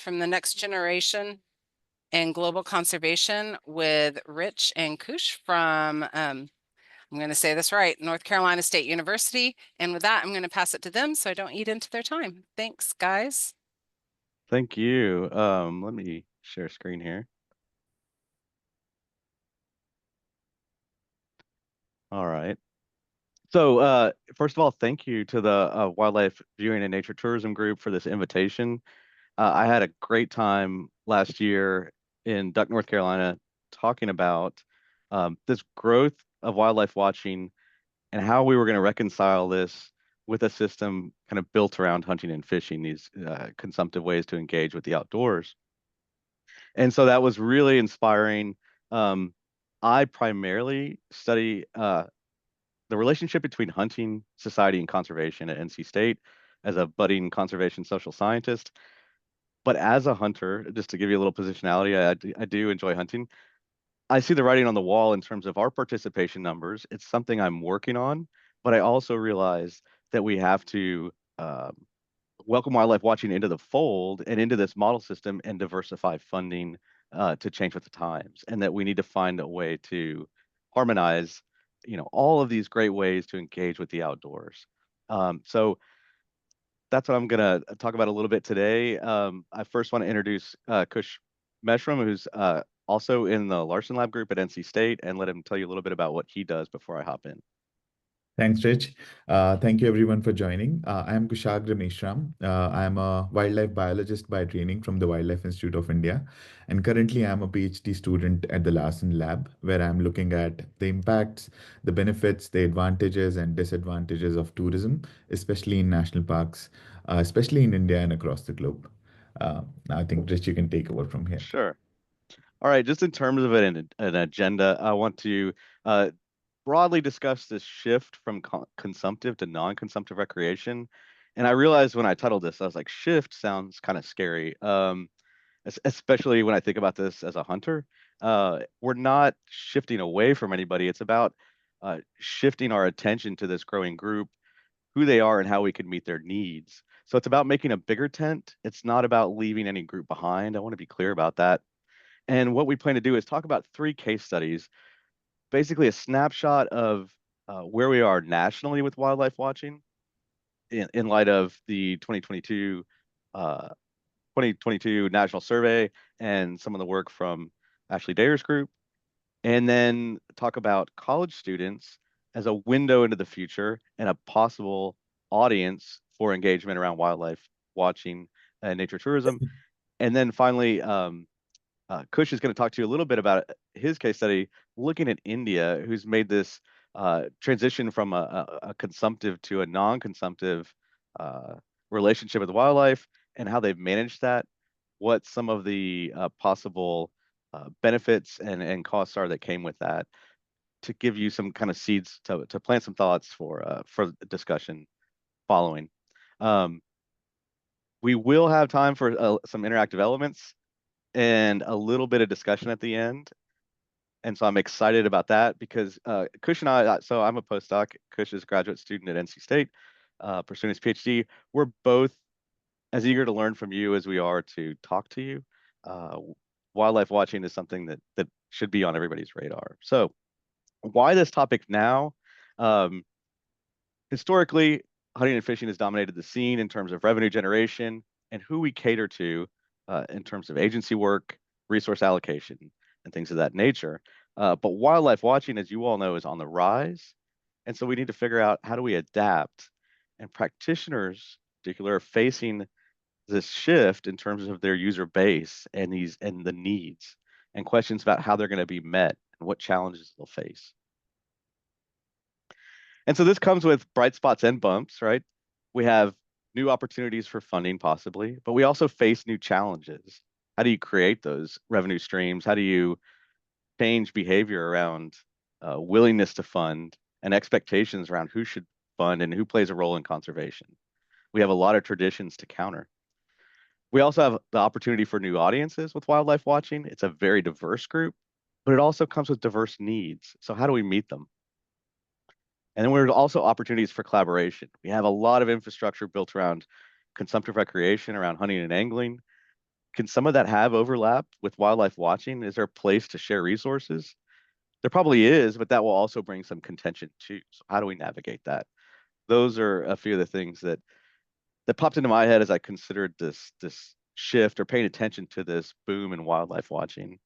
from the Next Generation and Global Conservation with Rich and Kush from, I'm going to say this right, North Carolina State University. And with that, I'm going to pass it to them so I don't eat into their time. Thanks, guys. Thank you. Let me share screen here. All right. So, first of all, thank you to the Wildlife Viewing and Nature Tourism Group for this invitation. I had a great time last year in Duck, North Carolina, talking about this growth of wildlife watching and how we were going to reconcile this with a system kind of built around hunting and fishing, these consumptive ways to engage with the outdoors. And so that was really inspiring. Um, I primarily study the relationship between hunting, society, and conservation at NC State as a budding conservation social scientist. But as a hunter, just to give you a little positionality, I do enjoy hunting. I see the writing on the wall in terms of our participation numbers. It's something I'm working on, but I also realize that we have to welcome wildlife watching into the fold and into this model system and diversify funding to change with the times, and that we need to find a way to harmonize, all of these great ways to engage with the outdoors. So that's what I'm gonna talk about a little bit today. I first want to introduce Kush Meshram, who's also in the Larson Lab group at NC State, and let him tell you a little bit about what he does before I hop in. Thanks, Rich. Thank you, everyone, for joining. I am Kushagra Meshram. I am a wildlife biologist by training from the Wildlife Institute of India. And currently, I am a PhD student at the Larson Lab, where I'm looking at the impacts, the benefits, the advantages, and disadvantages of tourism, especially in national parks, especially in India and across the globe. Now, I think, Rich, you can take over from here. Sure. All right, just in terms of an agenda, I want to uh, broadly discuss this shift from consumptive to non-consumptive recreation. And I realized when I titled this, I was like, shift sounds kind of scary, especially when I think about this as a hunter. We're not shifting away from anybody. It's about shifting our attention to this growing group, who they are, and how we can meet their needs. So it's about making a bigger tent. It's not about leaving any group behind. I want to be clear about that. And what we plan to do is talk about 3 case studies, basically a snapshot of where we are nationally with wildlife watching in light of the 2022 National Survey and some of the work from Ashley Dayer's group, and then talk about college students as a window into the future and a possible audience for engagement around wildlife watching and nature tourism. And then finally, Kush is going to talk to you a little bit about his case study looking at India, who's made this transition from a consumptive to a non-consumptive uh, relationship with wildlife and how they've managed that, what some of the possible benefits and costs are that came with that, to give you some kind of seeds to plant some thoughts for discussion following. Um, we will have time for some interactive elements and a little bit of discussion at the end. And so I'm excited about that because Kush and I, so I'm a postdoc. Kush is a graduate student at NC State, pursuing his PhD. We're both as eager to learn from you as we are to talk to you. Uh, Wildlife watching is something that should be on everybody's radar. So why this topic now? Um, Historically, hunting and fishing has dominated the scene in terms of revenue generation and who we cater to in terms of agency work, resource allocation, and things of that nature. But wildlife watching, as you all know, is on the rise. And so we need to figure out, how do we adapt? And practitioners, in particular, are facing this shift in terms of their user base and the needs, and questions about how they're going to be met and what challenges they'll face. And so this comes with bright spots and bumps, right? We have new opportunities for funding possibly, but we also face new challenges. How do you create those revenue streams? How do you change behavior around willingness to fund and expectations around who should fund and who plays a role in conservation? We have a lot of traditions to counter. We also have the opportunity for new audiences with wildlife watching. It's a very diverse group, but it also comes with diverse needs. So how do we meet them? And then there's also opportunities for collaboration. We have a lot of infrastructure built around consumptive recreation, around hunting and angling. Can some of that have overlap with wildlife watching? Is there a place to share resources? There probably is, but that will also bring some contention too. So how do we navigate that? Those are a few of the things that popped into my head as I considered this shift or paying attention to this boom in wildlife watching.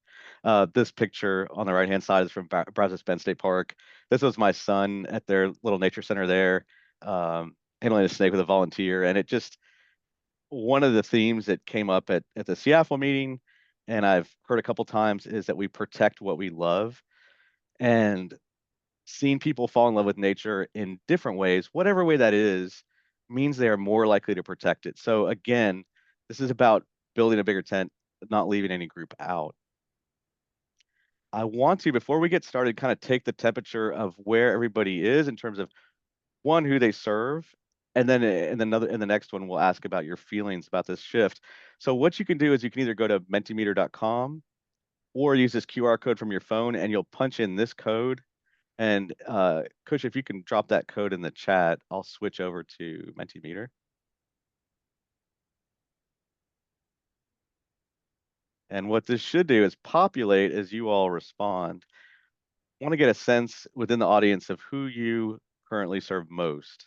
This picture on the right hand side is from Brazos Bend State Park. This was my son at their little nature center there, handling a snake with a volunteer, and it just one of the themes that came up at the Seattle meeting, and I've heard a couple times, is that we protect what we love. And seeing people fall in love with nature in different ways, whatever way that is, means they are more likely to protect it. So again, this is about building a bigger tent, not leaving any group out. I want to, before we get started, kind of take the temperature of where everybody is in terms of one, who they serve, and then in the next one, we'll ask about your feelings about this shift. So what you can do is you can either go to mentimeter.com or use this QR code from your phone, and you'll punch in this code. And Kush, if you can drop that code in the chat, I'll switch over to Mentimeter. And what this should do is populate as you all respond. I want to get a sense within the audience of who you currently serve most.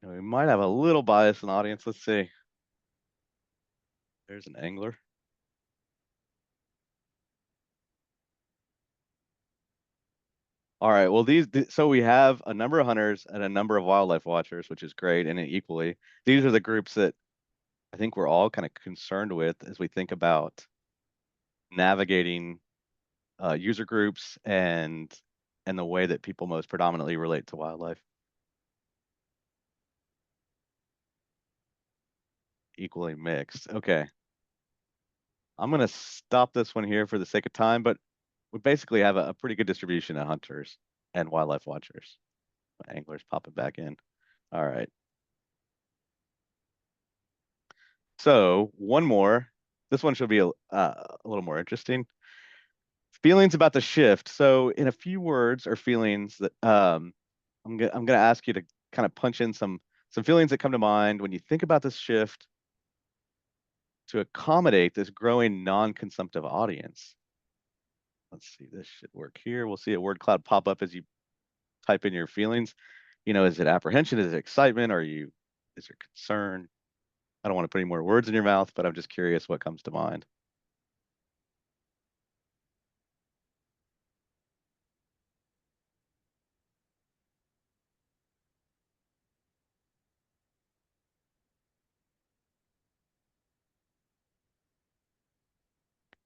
And we might have a little bias in the audience. Let's see. There's an angler. All right, well, so we have a number of hunters and a number of wildlife watchers, which is great, and equally, these are the groups that I think we're all kind of concerned with as we think about navigating user groups and the way that people most predominantly relate to wildlife. Equally mixed. Okay. I'm going to stop this one here for the sake of time, but we basically have a pretty good distribution of hunters and wildlife watchers. My angler's popping back in. All right. So one more. This one should be a little more interesting. Feelings about the shift. So in a few words or feelings that I'm gonna ask you to kind of punch in some feelings that come to mind when you think about this shift to accommodate this growing non-consumptive audience. Let's see, this should work here. We'll see a word cloud pop up as you type in your feelings. You know, is it apprehension? Is it excitement? Is there concern? I don't want to put any more words in your mouth, but I'm just curious what comes to mind.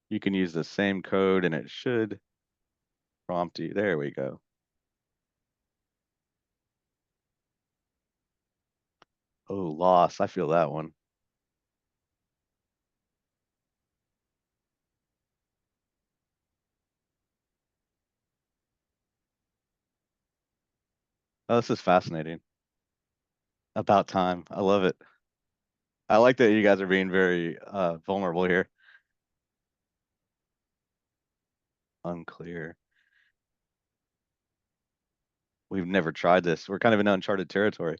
You can use the same code and it should prompt you. There we go. Oh, loss. I feel that one. Oh, this is fascinating. About time. I love it. I like that you guys are being very vulnerable here. Unclear. We've never tried this. We're kind of in uncharted territory.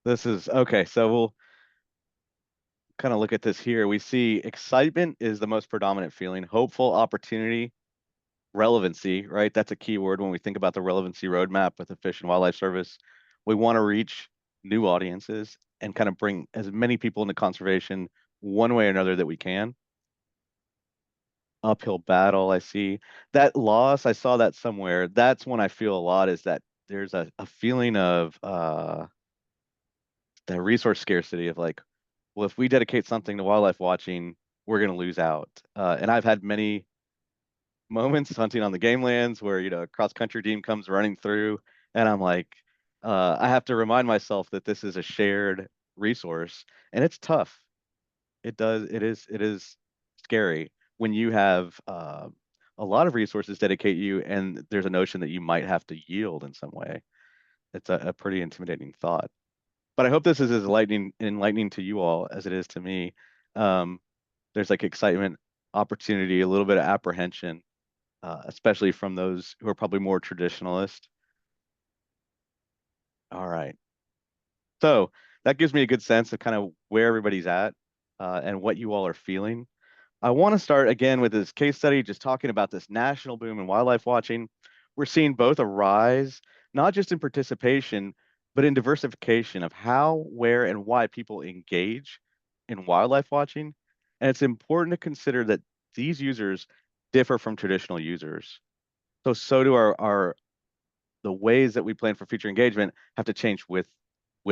This is okay. So we'll kind of look at this here. We see excitement is the most predominant feeling, hopeful, opportunity, relevancy, right? That's a key word when we think about the relevancy roadmap with the Fish and Wildlife Service. We want to reach new audiences and kind of bring as many people into conservation one way or another that we can. Uphill battle, I see. That loss, I saw that somewhere. That's when I feel a lot is that there's a feeling of the resource scarcity of like, well, if we dedicate something to wildlife watching, we're going to lose out. And I've had many moments hunting on the game lands where, you know, a cross country team comes running through and I'm like, I have to remind myself that this is a shared resource, and it's tough. It is scary when you have a lot of resources dedicate you, and there's a notion that you might have to yield in some way. It's a pretty intimidating thought. But I hope this is as enlightening to you all as it is to me. Um, there's like excitement, opportunity, a little bit of apprehension, especially from those who are probably more traditionalist. All right. So that gives me a good sense of kind of where everybody's at and what you all are feeling. I want to start again with this case study, just talking about this national boom in wildlife watching. We're seeing both a rise, not just in participation, but in diversification of how, where, and why people engage in wildlife watching. And it's important to consider that these users differ from traditional users. So do our the ways that we plan for future engagement have to change with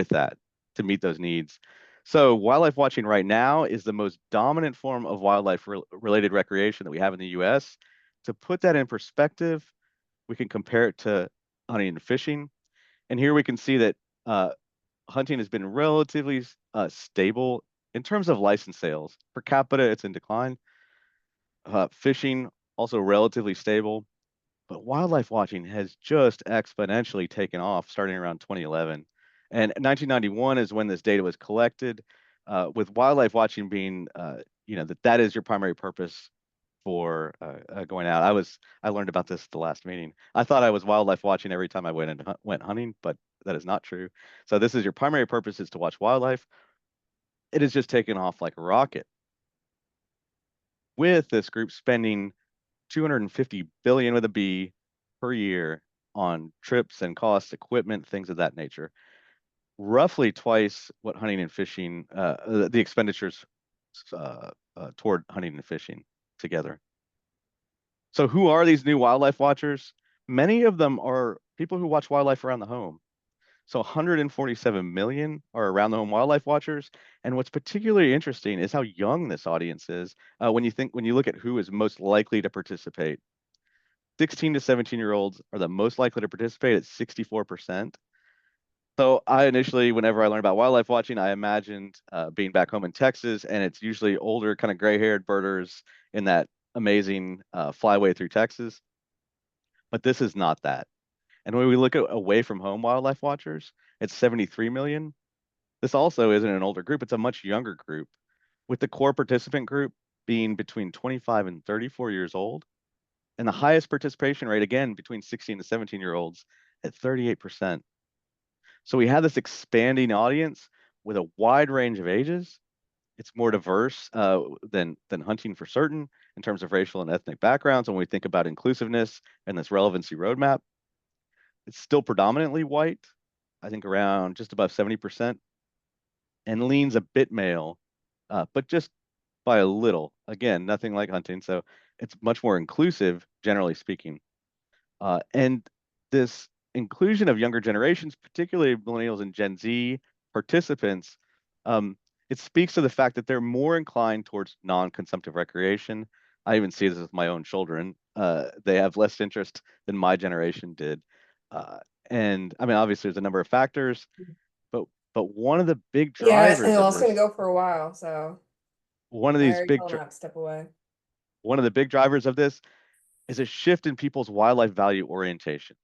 that to meet those needs. So wildlife watching right now is the most dominant form of wildlife related recreation that we have in the US. To put that in perspective, we can compare it to hunting and fishing. And here we can see that hunting has been relatively stable in terms of license sales. Per capita, it's in decline. Fishing, also relatively stable. But wildlife watching has just exponentially taken off starting around 2011. And 1991 is when this data was collected, with wildlife watching being, that is your primary purpose for going out. I learned about this at the last meeting. I thought I was wildlife watching every time I went hunting, but that is not true. So this is your primary purpose, is to watch wildlife. It has just taken off like a rocket, with this group spending 250 billion with a B per year on trips and costs, equipment, things of that nature. Roughly twice what hunting and fishing, the expenditures toward hunting and fishing together. So who are these new wildlife watchers? Many of them are people who watch wildlife around the home. So 147 million are around the home wildlife watchers. And what's particularly interesting is how young this audience is. When you look at who is most likely to participate, 16 to 17-year-olds are the most likely to participate at 64%. So I initially, whenever I learned about wildlife watching, I imagined being back home in Texas, and it's usually older, kind of gray-haired birders in that amazing flyway through Texas. But this is not that. And when we look at away from home wildlife watchers, it's 73 million. This also isn't an older group, it's a much younger group, with the core participant group being between 25 and 34 years old. And the highest participation rate, again, between 16 to 17-year-olds at 38%. So we have this expanding audience with a wide range of ages. It's more diverse than hunting for certain in terms of racial and ethnic backgrounds. When we think about inclusiveness and this relevancy roadmap, it's still predominantly white, I think around just above 70%, and leans a bit male, but just by a little. Again, nothing like hunting. So it's much more inclusive, generally speaking. And this inclusion of younger generations, particularly millennials and Gen Z participants, it speaks to the fact that they're more inclined towards non-consumptive recreation. I even see this with my own children. They have less interest than my generation did. And I mean, obviously, there's a number of factors, but one of the big Yeah, and drivers of well, it's gonna this, go for a while, so one of I these already big, told him not to step away. one of the big drivers of this is a shift in people's wildlife value orientations.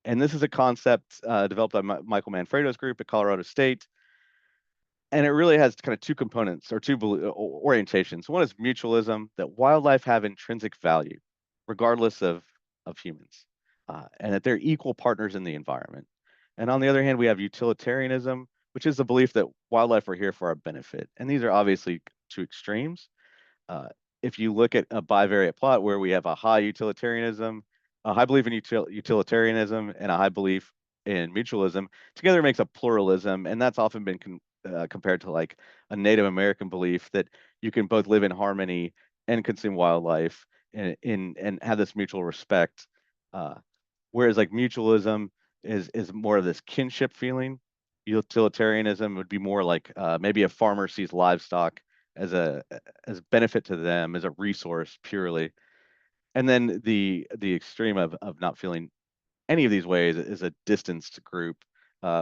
And this is a concept developed by Michael Manfredo's group at Colorado State. And it really has kind of two components or two orientations. One is mutualism, that wildlife have intrinsic value, regardless of humans, and that they're equal partners in the environment. And on the other hand, we have utilitarianism, which is the belief that wildlife are here for our benefit. And these are obviously two extremes. Uh, if you look at a bivariate plot where we have a high utilitarianism, a high belief in utilitarianism, and a high belief in mutualism, together makes a pluralism, and that's often been compared to like a Native American belief that you can both live in harmony and consume wildlife and have this mutual respect. Whereas like mutualism is more of this kinship feeling. Utilitarianism would be more like maybe a farmer sees livestock as a benefit to them, as a resource purely. And then the extreme of not feeling any of these ways is a distanced group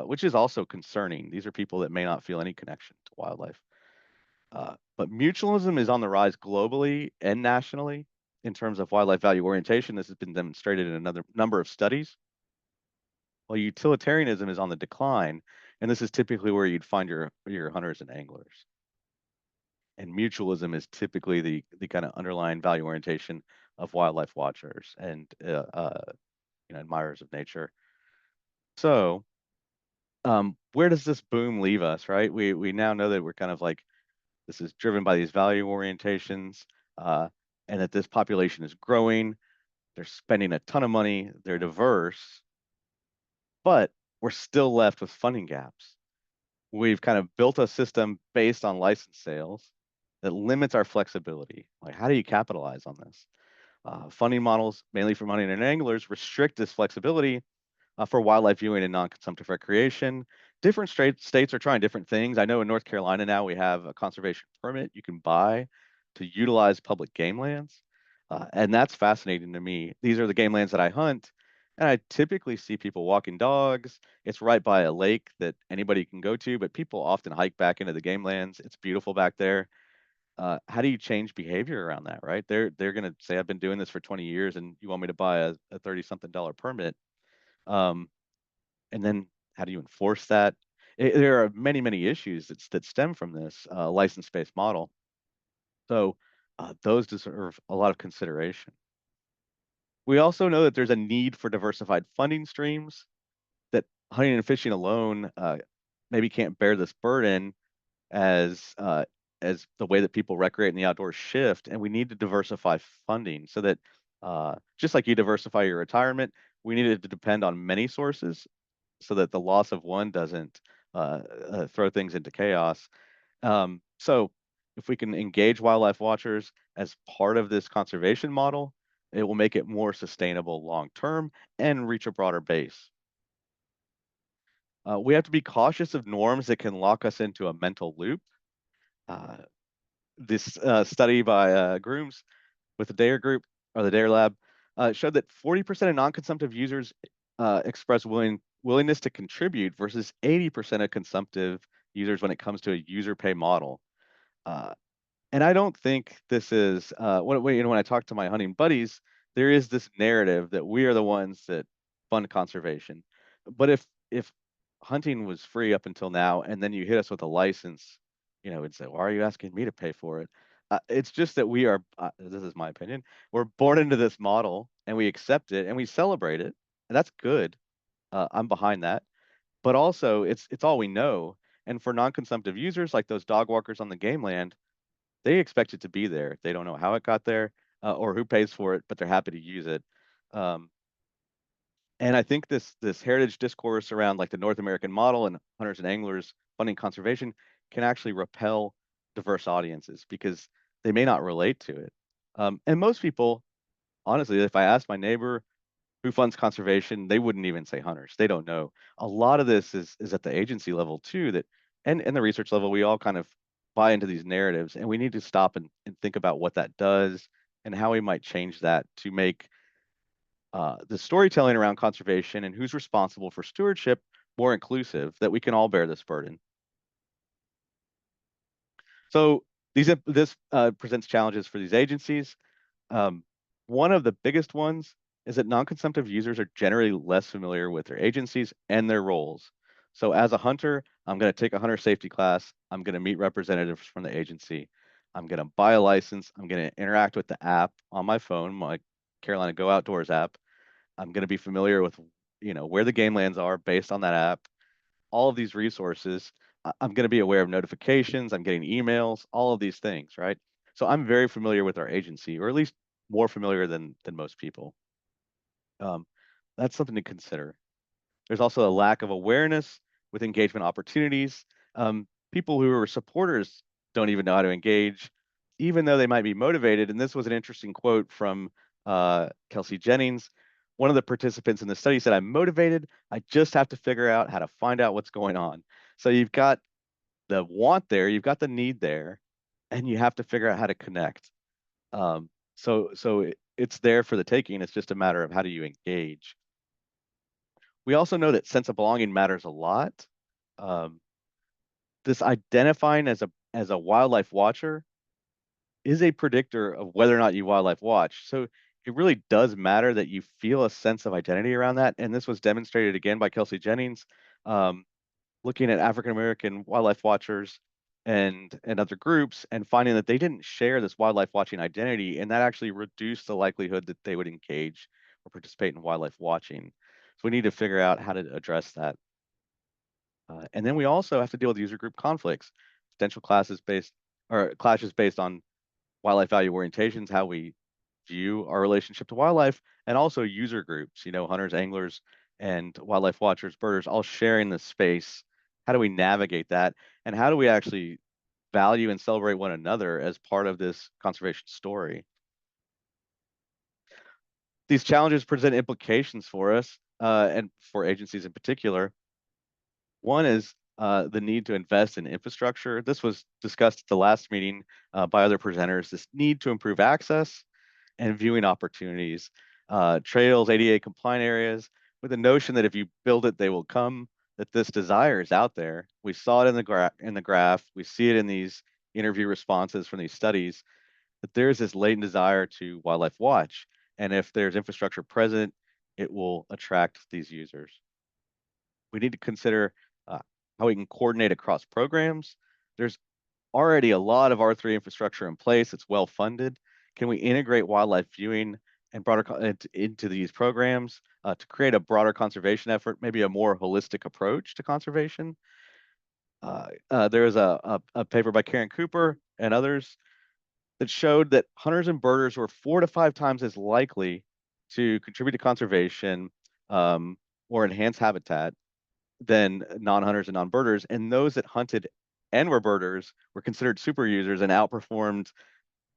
which is also concerning. These are people that may not feel any connection to wildlife. But mutualism is on the rise globally and nationally in terms of wildlife value orientation. This has been demonstrated in another number of studies. While utilitarianism is on the decline, and this is typically where you'd find your hunters and anglers. And mutualism is typically the kind of underlying value orientation of wildlife watchers and admirers of nature. So, where does this boom leave us, right? We now know that we're kind of like, this is driven by these value orientations, and that this population is growing. They're spending a ton of money. They're diverse, but we're still left with funding gaps. We've kind of built a system based on license sales that limits our flexibility. Like, how do you capitalize on this? Funding models, mainly for hunting and anglers, restrict this flexibility for wildlife viewing and non-consumptive recreation. Different states are trying different things. I know in North Carolina now we have a conservation permit you can buy to utilize public game lands. And that's fascinating to me. These are the game lands that I hunt, and I typically see people walking dogs. It's right by a lake that anybody can go to, but people often hike back into the game lands. It's beautiful back there. How do you change behavior around that, right? They're going to say, I've been doing this for 20 years and you want me to buy a $30-something permit. And then how do you enforce that? There are many, many issues that stem from this license-based model. So those deserve a lot of consideration. We also know that there's a need for diversified funding streams, that hunting and fishing alone maybe can't bear this burden as the way that people recreate in the outdoors shift, and we need to diversify funding so that just like you diversify your retirement, we need it to depend on many sources so that the loss of one doesn't throw things into chaos. So if we can engage wildlife watchers as part of this conservation model, it will make it more sustainable long term and reach a broader base. We have to be cautious of norms that can lock us into a mental loop. This study by Grooms with the Dare Group or the Dare Lab showed that 40% of non-consumptive users express willingness to contribute versus 80% of consumptive users when it comes to a user pay model. And I don't think this is when I talk to my hunting buddies, there is this narrative that we are the ones that fund conservation. But if hunting was free up until now, and then you hit us with a license, it'd say, why are you asking me to pay for it? It's just that we are, this is my opinion, we're born into this model and we accept it and we celebrate it. And that's good. I'm behind that. But also it's all we know. And for non-consumptive users like those dog walkers on the game land, they expect it to be there. They don't know how it got there or who pays for it, but they're happy to use it. And I think this heritage discourse around like the North American model and hunters and anglers funding conservation can actually repel diverse audiences because they may not relate to it. And most people, honestly, if I asked my neighbor who funds conservation, they wouldn't even say hunters. They don't know. A lot of this is at the agency level too, that and the research level, we all kind of buy into these narratives, and we need to stop and think about what that does and how we might change that to make the storytelling around conservation and who's responsible for stewardship more inclusive, that we can all bear this burden. So this presents challenges for these agencies. One of the biggest ones is that non-consumptive users are generally less familiar with their agencies and their roles. So as a hunter, I'm going to take a hunter safety class. I'm going to meet representatives from the agency. I'm going to buy a license. I'm going to interact with the app on my phone, my Carolina Go Outdoors app. I'm going to be familiar with, where the game lands are based on that app. All of these resources. I'm going to be aware of notifications. I'm getting emails, all of these things, right? So I'm very familiar with our agency, or at least more familiar than most people. That's something to consider. There's also a lack of awareness with engagement opportunities. People who are supporters don't even know how to engage, even though they might be motivated. And this was an interesting quote from Kelsey Jennings. One of the participants in the study said, I'm motivated. I just have to figure out how to find out what's going on. So you've got the want there, you've got the need there, and you have to figure out how to connect. So it's there for the taking. It's just a matter of how do you engage. We also know that sense of belonging matters a lot. This identifying as a wildlife watcher is a predictor of whether or not you wildlife watch. So it really does matter that you feel a sense of identity around that. And this was demonstrated again by Kelsey Jennings, looking at African American wildlife watchers and other groups and finding that they didn't share this wildlife watching identity, and that actually reduced the likelihood that they would engage or participate in wildlife watching. So we need to figure out how to address that. And then we also have to deal with user group conflicts, potential clashes based on wildlife value orientations, how we view our relationship to wildlife, and also user groups, hunters, anglers, and wildlife watchers, birders, all sharing the space. How do we navigate that? And how do we actually value and celebrate one another as part of this conservation story? These challenges present implications for us and for agencies in particular. One is the need to invest in infrastructure. This was discussed at the last meeting by other presenters, this need to improve access and viewing opportunities, trails, ADA compliant areas, with the notion that if you build it, they will come, that this desire is out there. We saw it in the graph, we see it in these interview responses from these studies, that there's this latent desire to wildlife watch. And if there's infrastructure present, it will attract these users. We need to consider how we can coordinate across programs. There's already a lot of R3 infrastructure in place. It's well funded. Can we integrate wildlife viewing and broader into these programs to create a broader conservation effort, maybe a more holistic approach to conservation? There is a paper by Karen Cooper and others that showed that hunters and birders were 4 to 5 times as likely to contribute to conservation or enhance habitat than non-hunters and non-birders, and those that hunted and were birders were considered super users and outperformed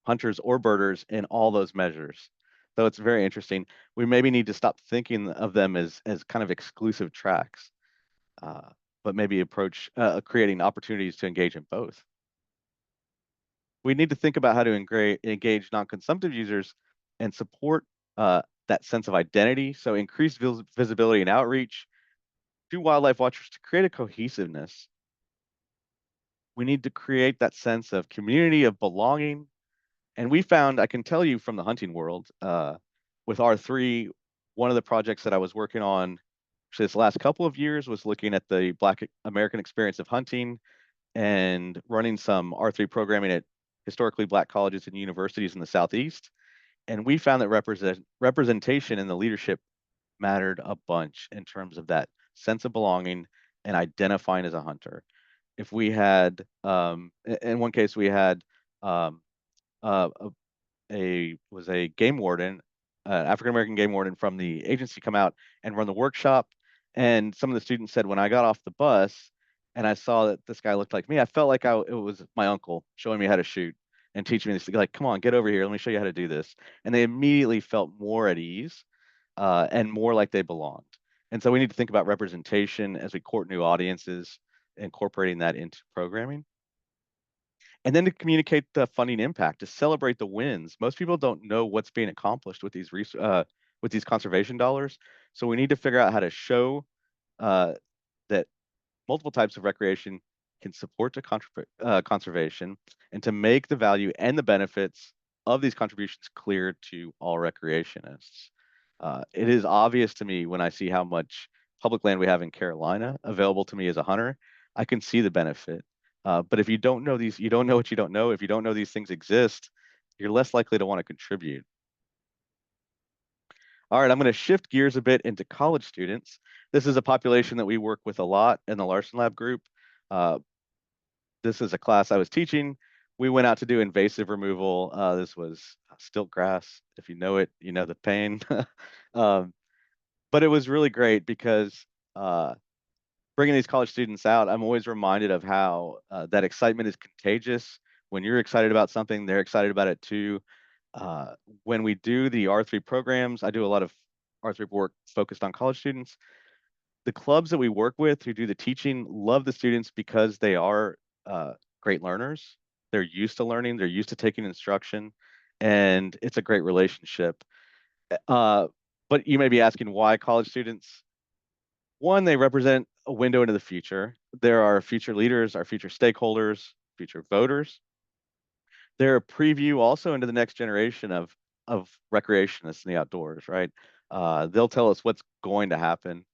hunters or birders in all those measures. So it's very interesting. We maybe need to stop thinking of them as kind of exclusive tracks, but maybe approach creating opportunities to engage in both. We need to think about how to engage non-consumptive users and support that sense of identity. So increased visibility and outreach to wildlife watchers to create a cohesiveness. We need to create that sense of community, of belonging. And we found, I can tell you from the hunting world, with R3, one of the projects that I was working on this last couple of years was looking at the Black American experience of hunting and running some R3 programming at historically Black colleges and universities in the Southeast. And we found that representation in the leadership mattered a bunch in terms of that sense of belonging and identifying as a hunter. If we had, in one case, we had a game warden, African American game warden from the agency come out and run the workshop. And some of the students said, when I got off the bus and I saw that this guy looked like me, I felt like it was my uncle showing me how to shoot and teaching me this. Like, come on, get over here. Let me show you how to do this. And they immediately felt more at ease and more like they belonged. And so we need to think about representation as we court new audiences, incorporating that into programming. And then to communicate the funding impact, to celebrate the wins. Most people don't know what's being accomplished with these conservation dollars. So we need to figure out how to show that multiple types of recreation can support the conservation, and to make the value and the benefits of these contributions clear to all recreationists. It is obvious to me when I see how much public land we have in Carolina available to me as a hunter. I can see the benefit. But if you don't know these, you don't know what you don't know. If you don't know these things exist, you're less likely to want to contribute. All right, I'm going to shift gears a bit into college students. This is a population that we work with a lot in the Larson Lab group. This is a class I was teaching. We went out to do invasive removal. This was stilt grass. If you know it, you know the pain. But it was really great because bringing these college students out, I'm always reminded of how that excitement is contagious. When you're excited about something, they're excited about it too. When we do the R3 programs, I do a lot of R3 work focused on college students. The clubs that we work with who do the teaching love the students because they are great learners. They're used to learning, they're used to taking instruction, and it's a great relationship. But you may be asking why college students? One, they represent a window into the future. There are future leaders, our future stakeholders, future voters. They're a preview also into the next generation of recreationists in the outdoors, right? They'll tell us what's going to happen.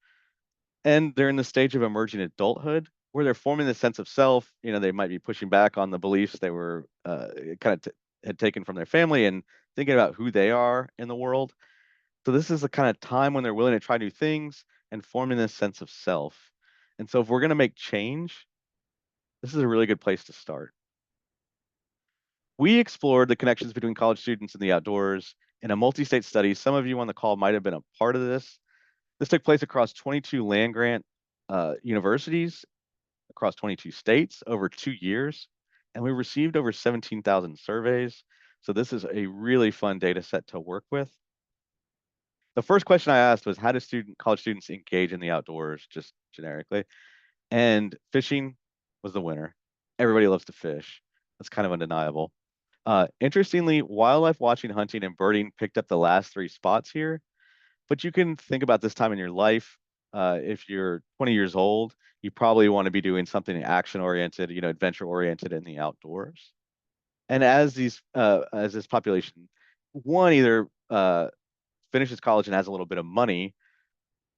And they're in the stage of emerging adulthood where they're forming the sense of self. They might be pushing back on the beliefs they were kind of had taken from their family and thinking about who they are in the world. So this is the kind of time when they're willing to try new things and forming this sense of self. And so if we're going to make change, this is a really good place to start. We explored the connections between college students and the outdoors in a multi-state study. Some of you on the call might have been a part of this. This took place across 22 land-grant universities across 22 states over 2 years, and we received over 17,000 surveys. So this is a really fun data set to work with. The first question I asked was, how do college students engage in the outdoors, just generically? And fishing was the winner. Everybody loves to fish. That's kind of undeniable. Interestingly, wildlife watching, hunting, and birding picked up the last 3 spots here. But you can think about this time in your life. If you're 20 years old, you probably want to be doing something action-oriented, adventure-oriented in the outdoors. And as this population, one either finishes college and has a little bit of money,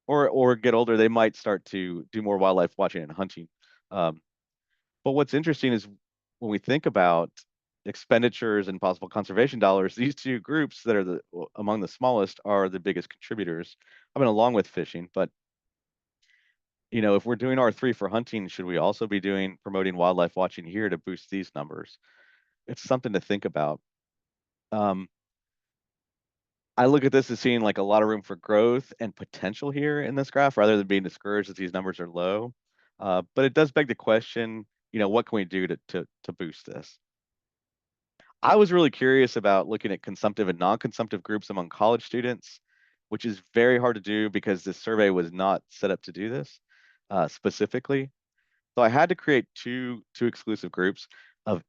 or get older, they might start to do more wildlife watching and hunting. But what's interesting is when we think about expenditures and possible conservation dollars, these 2 groups that are among the smallest are the biggest contributors. I mean, along with fishing, but if we're doing R3 for hunting, should we also be promoting wildlife watching here to boost these numbers? It's something to think about. I look at this as seeing like a lot of room for growth and potential here in this graph, rather than being discouraged that these numbers are low. But it does beg the question, what can we do to boost this? I was really curious about looking at consumptive and non-consumptive groups among college students, which is very hard to do because this survey was not set up to do this specifically. So I had to create two exclusive groups of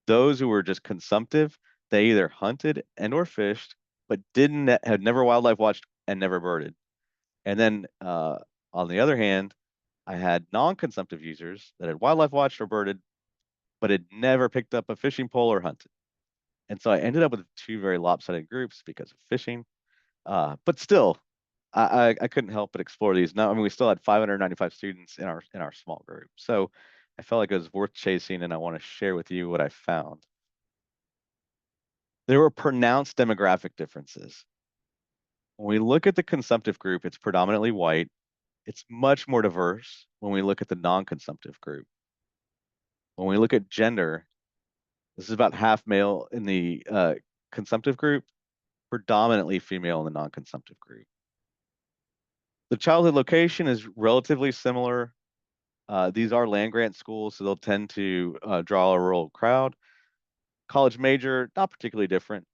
those who were just consumptive. They either hunted and or fished, but had never wildlife watched and never birded. And then on the other hand, I had non-consumptive users that had wildlife watched or birded, but had never picked up a fishing pole or hunted. And so I ended up with 2 very lopsided groups because of fishing. But still, I couldn't help but explore these. Now, I mean, we still had 595 students in our small group. So I felt like it was worth chasing, and I want to share with you what I found. There were pronounced demographic differences. When we look at the consumptive group, it's predominantly white. It's much more diverse when we look at the non-consumptive group. When we look at gender, this is about half male in the consumptive group, predominantly female in the non-consumptive group. The childhood location is relatively similar. These are land-grant schools, so they'll tend to draw a rural crowd. College major, not particularly different.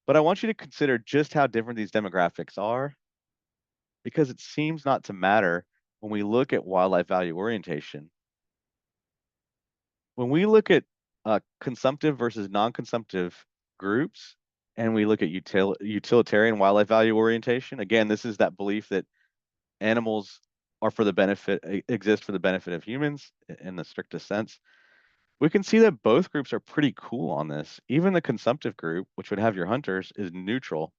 But I want you to consider just how different these demographics are, because it seems not to matter when we look at wildlife value orientation. When we look at consumptive versus non-consumptive groups, and we look at utilitarian wildlife value orientation, again, this is that belief that animals are exist for the benefit of humans in the strictest sense. We can see that both groups are pretty cool on this. Even the consumptive group, which would have your hunters, is neutral.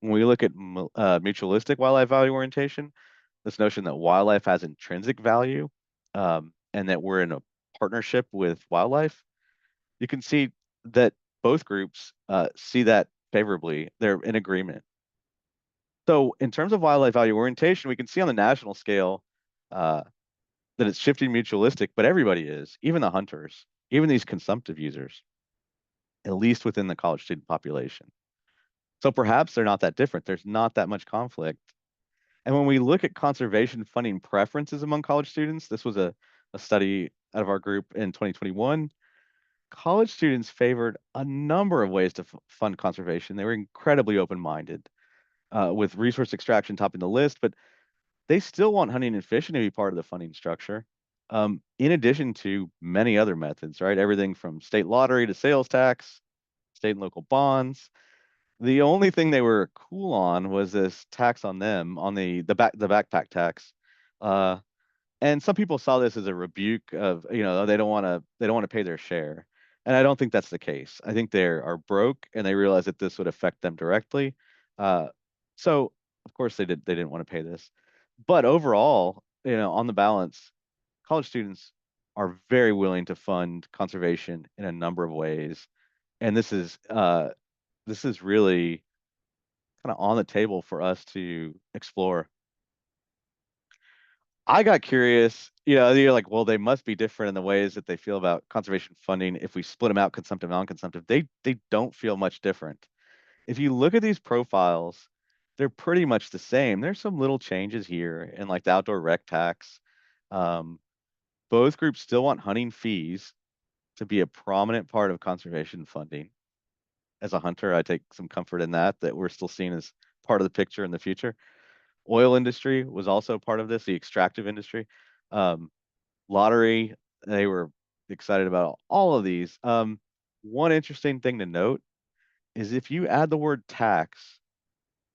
When we look at mutualistic wildlife value orientation, this notion that wildlife has intrinsic value and that we're in a partnership with wildlife, you can see that both groups see that favorably. They're in agreement. So in terms of wildlife value orientation, we can see on the national scale that it's shifting mutualistic, but everybody is, even the hunters, even these consumptive users, at least within the college student population. So perhaps they're not that different. There's not that much conflict. And when we look at conservation funding preferences among college students, this was a study out of our group in 2021. College students favored a number of ways to fund conservation. They were incredibly open-minded, with resource extraction topping the list, but they still want hunting and fishing to be part of the funding structure, in addition to many other methods, right? Everything from state lottery to sales tax, state and local bonds. The only thing they were cool on was this tax on them, on the backpack tax, And some people saw this as a rebuke of, they don't want to pay their share. And I don't think that's the case. I think they are broke and they realize that this would affect them directly. So of course they didn't want to pay this. But overall, on the balance, college students are very willing to fund conservation in a number of ways. And this is really kind of on the table for us to explore. I got curious, you're like, well, they must be different in the ways that they feel about conservation funding. If we split them out, consumptive, non-consumptive, they don't feel much different. If you look at these profiles, they're pretty much the same. There's some little changes here in like the outdoor rec tax. Both groups still want hunting fees to be a prominent part of conservation funding. As a hunter, I take some comfort in that we're still seen as part of the picture in the future. Oil industry was also part of this, the extractive industry. Lottery, they were excited about all of these. One interesting thing to note is if you add the word tax,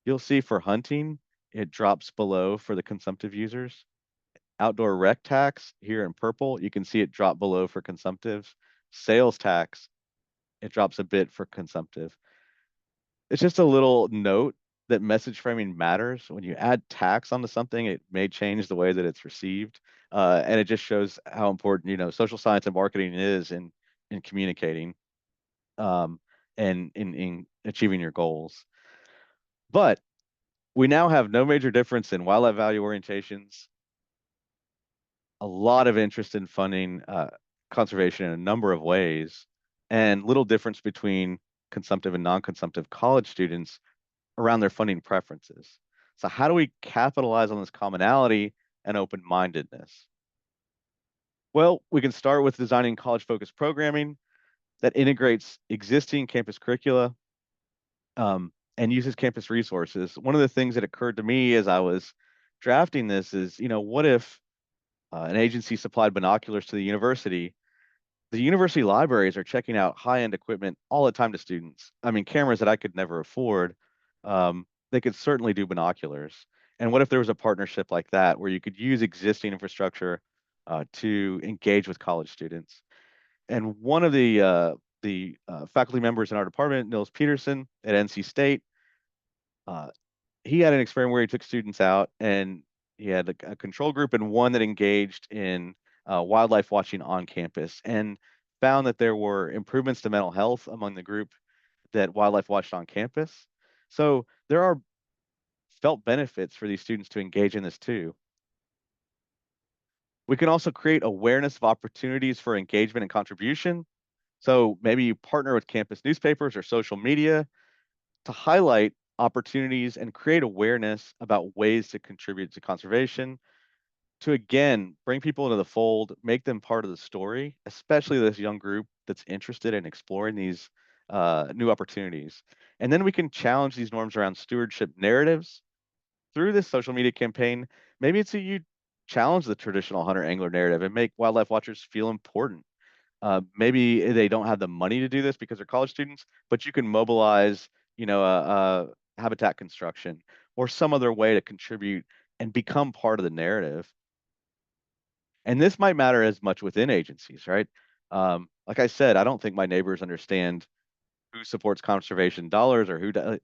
you'll see for hunting, it drops below for the consumptive users. Outdoor rec tax here in purple, you can see it drop below for consumptives. Sales tax, it drops a bit for consumptive. It's just a little note that message framing matters. When you add tax onto something, it may change the way that it's received. And it just shows how important, social science and marketing is in communicating and in achieving your goals. But we now have no major difference in wildlife value orientations, a lot of interest in funding conservation in a number of ways, and little difference between consumptive and non-consumptive college students around their funding preferences. So how do we capitalize on this commonality and open-mindedness? Well, we can start with designing college-focused programming that integrates existing campus curricula and uses campus resources. One of the things that occurred to me as I was drafting this is, what if an agency supplied binoculars to the university? The university libraries are checking out high-end equipment all the time to students. I mean, cameras that I could never afford. They could certainly do binoculars. And what if there was a partnership like that where you could use existing infrastructure to engage with college students? And one of the faculty members in our department, Nils Peterson at NC State, he had an experiment where he took students out and he had a control group and one that engaged in wildlife watching on campus and found that there were improvements to mental health among the group that wildlife watched on campus. So there are felt benefits for these students to engage in this too. We can also create awareness of opportunities for engagement and contribution. So maybe you partner with campus newspapers or social media to highlight opportunities and create awareness about ways to contribute to conservation, to again bring people into the fold, make them part of the story, especially this young group that's interested in exploring these new opportunities. And then we can challenge these norms around stewardship narratives through this social media campaign. Maybe it's that you challenge the traditional hunter angler narrative and make wildlife watchers feel important. Maybe they don't have the money to do this because they're college students, but you can mobilize, a habitat construction or some other way to contribute and become part of the narrative. And this might matter as much within agencies, right? Like I said, I don't think my neighbors understand who supports conservation dollars or who does.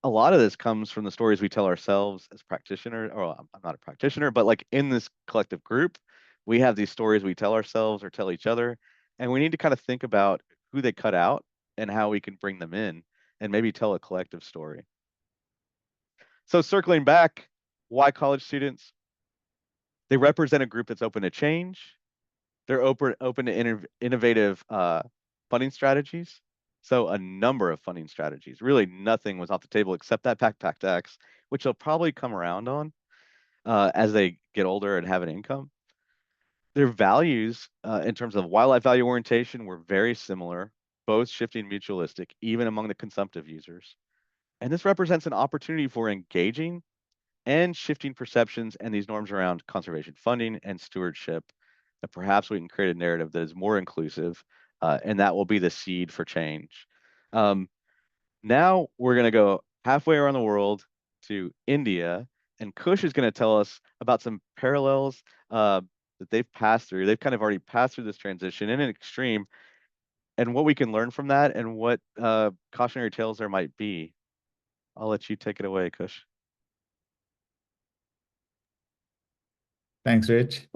A lot of this comes from the stories we tell ourselves as practitioners, or I'm not a practitioner, but like in this collective group, we have these stories we tell ourselves or tell each other, and we need to kind of think about who they cut out and how we can bring them in and maybe tell a collective story. So circling back, why college students? They represent a group that's open to change. They're open to innovative funding strategies. So a number of funding strategies. Really nothing was off the table except that backpack tax, which they'll probably come around on as they get older and have an income. Their values in terms of wildlife value orientation were very similar, both shifting mutualistic, even among the consumptive users. And this represents an opportunity for engaging and shifting perceptions and these norms around conservation funding and stewardship, that perhaps we can create a narrative that is more inclusive, and that will be the seed for change. Now we're going to go halfway around the world to India, and Kush is going to tell us about some parallels that they've passed through. They've kind of already passed through this transition in an extreme, and what we can learn from that, and what cautionary tales there might be. I'll let you take it away, Kush. Thanks, Rich.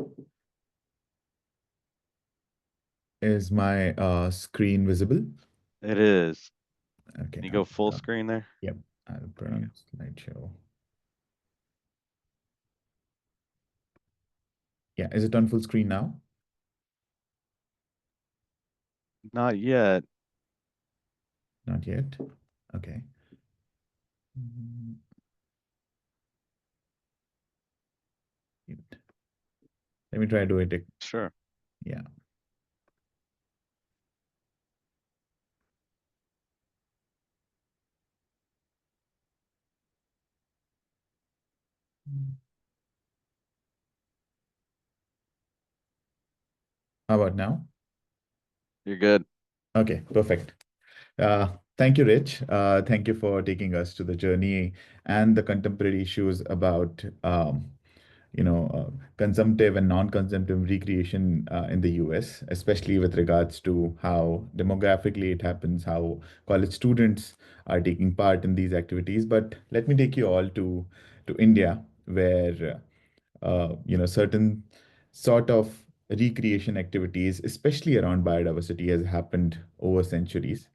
Is my screen visible? It is. Okay. Can you go full screen there? Yep. I'll put on slideshow. Yeah. Is it on full screen now? Not yet. Not yet. Okay. Let me try to do it. Sure. Yeah. How about now? You're good. Okay, perfect. Thank you, Rich. Thank you for taking us to the journey and the contemporary issues about consumptive and non-consumptive recreation in the US, especially with regards to how demographically it happens, how college students are taking part in these activities. But let me take you all to India, where certain sort of recreation activities, especially around biodiversity, has happened over centuries,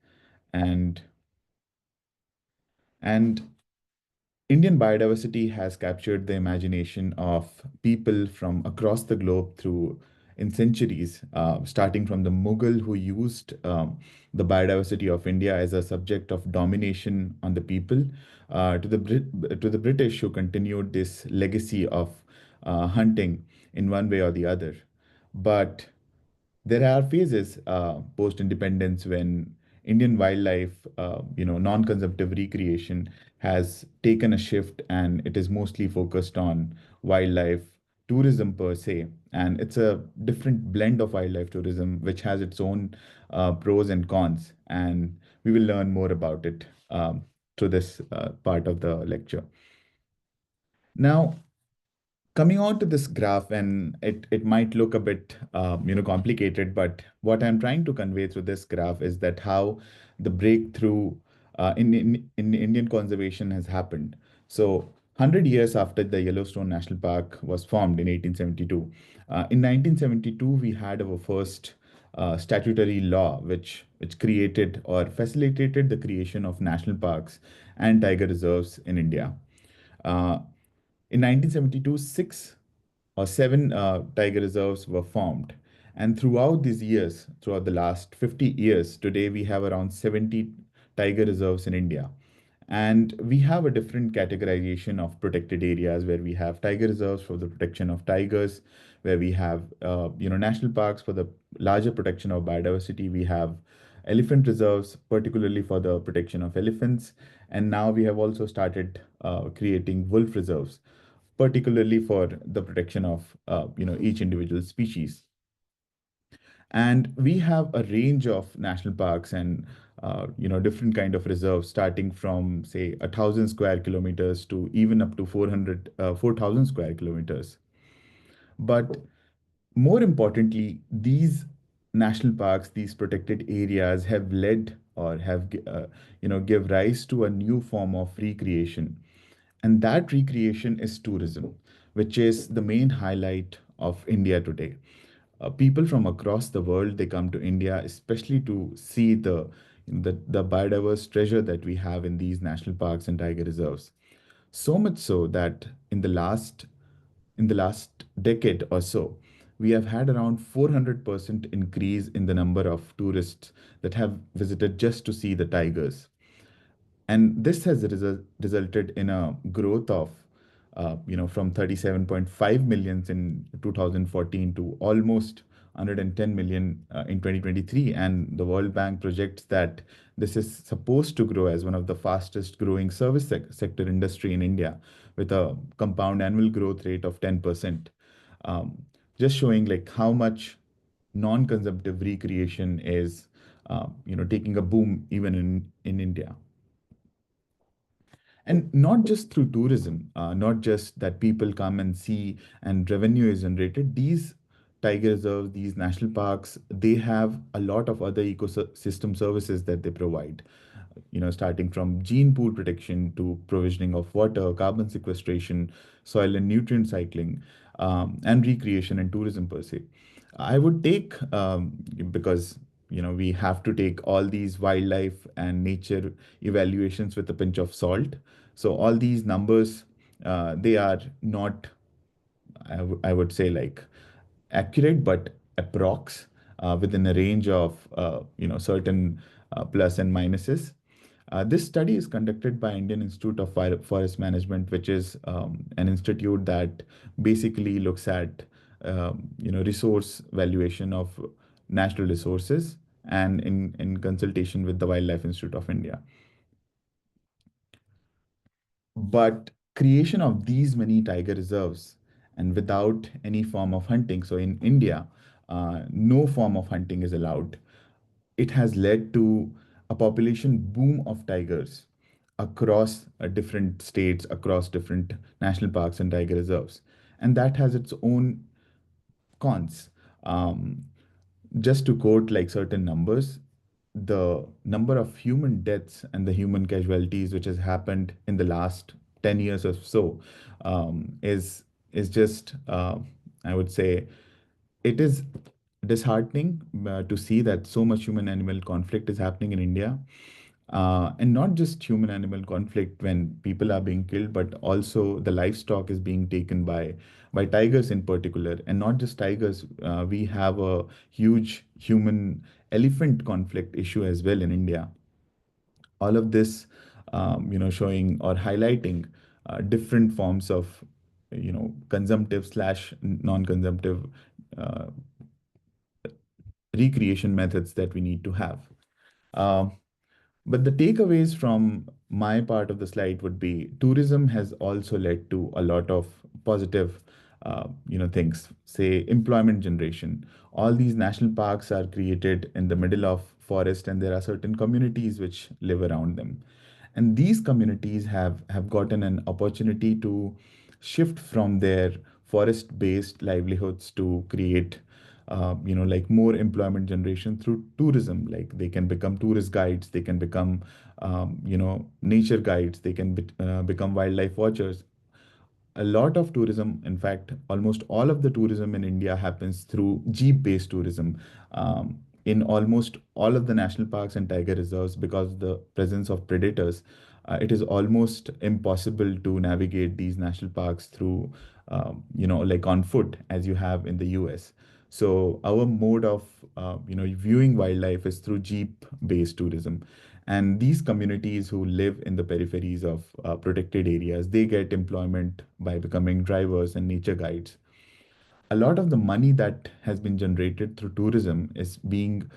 and and Indian biodiversity has captured the imagination of people from across the globe through in centuries, starting from the Mughal who used the biodiversity of India as a subject of domination on the people, to the British who continued this legacy of hunting in one way or the other. But there are phases post-independence when Indian wildlife, non-consumptive recreation has taken a shift, and it is mostly focused on wildlife tourism per se. And it's a different blend of wildlife tourism, which has its own pros and cons. And we will learn more about it through this part of the lecture. Now, coming on to this graph, and it might look a bit complicated, but what I'm trying to convey through this graph is that how the breakthrough in Indian conservation has happened. So 100 years after the Yellowstone National Park was formed in 1872, in 1972 we had our first statutory law which created or facilitated the creation of national parks and tiger reserves in India. In 1972, six or seven tiger reserves were formed. And throughout these years, throughout the last 50 years, today we have around 70 tiger reserves in India. And we have a different categorization of protected areas where we have tiger reserves for the protection of tigers, where we have national parks for the larger protection of biodiversity. We have elephant reserves, particularly for the protection of elephants. And now we have also started creating wolf reserves, particularly for the protection of each individual species. And we have a range of national parks and different kind of reserves, starting from say 1,000 square kilometers to even up to 4,000 square kilometers. But more importantly, these national parks, these protected areas have led or have give rise to a new form of recreation, and that recreation is tourism, which is the main highlight of India today. People from across the world, they come to India, especially to see the biodiverse treasure that we have in these national parks and tiger reserves. So much so that in the last decade or so, we have had around 400% increase in the number of tourists that have visited just to see the tigers. And this has resulted in a growth of from 37.5 million in 2014 to almost 110 million in 2023. And the World Bank projects that this is supposed to grow as one of the fastest growing service sector industry in India, with a compound annual growth rate of 10%. Just showing like how much non-consumptive recreation is taking a boom even in India. And not just through tourism, not just that people come and see and revenue is generated. These tiger reserves, these national parks, they have a lot of other ecosystem services that they provide. Starting from gene pool protection to provisioning of water, carbon sequestration, soil and nutrient cycling, and recreation and tourism per se. I would take, because we have to take all these wildlife and nature evaluations with a pinch of salt. So all these numbers, they are not, I would say, like accurate, but approx, within a range of certain plus and minuses. This study is conducted by Indian Institute of Forest Management, which is an institute that basically looks at resource valuation of natural resources, and in consultation with the Wildlife Institute of India. But creation of these many tiger reserves and without any form of hunting, so in India, no form of hunting is allowed. It has led to a population boom of tigers across different states, across different national parks and tiger reserves. And that has its own cons. Um, just to quote like certain numbers, the number of human deaths and the human casualties which has happened in the last 10 years or so, is just, I would say, it is disheartening to see that so much human animal conflict is happening in India. And not just human animal conflict when people are being killed, but also the livestock is being taken by tigers in particular. And not just tigers, we have a huge human elephant conflict issue as well in India. All of this, showing or highlighting different forms of, consumptive slash non-consumptive uh, recreation methods that we need to have. Um, but the takeaways from my part of the slide would be tourism has also led to a lot of positive, things. Say employment generation. All these national parks are created in the middle of forest, and there are certain communities which live around them. And these communities have gotten an opportunity to shift from their forest-based livelihoods to create like more employment generation through tourism. Like they can become tourist guides, they can become nature guides, they can become wildlife watchers. A lot of tourism, in fact, almost all of the tourism in India happens through jeep-based tourism. In almost all of the national parks and tiger reserves, because of the presence of predators, it is almost impossible to navigate these national parks through, like on foot, as you have in the US. So our mode of, viewing wildlife is through jeep-based tourism. And these communities who live in the peripheries of protected areas, they get employment by becoming drivers and nature guides. A lot of the money that has been generated through tourism is being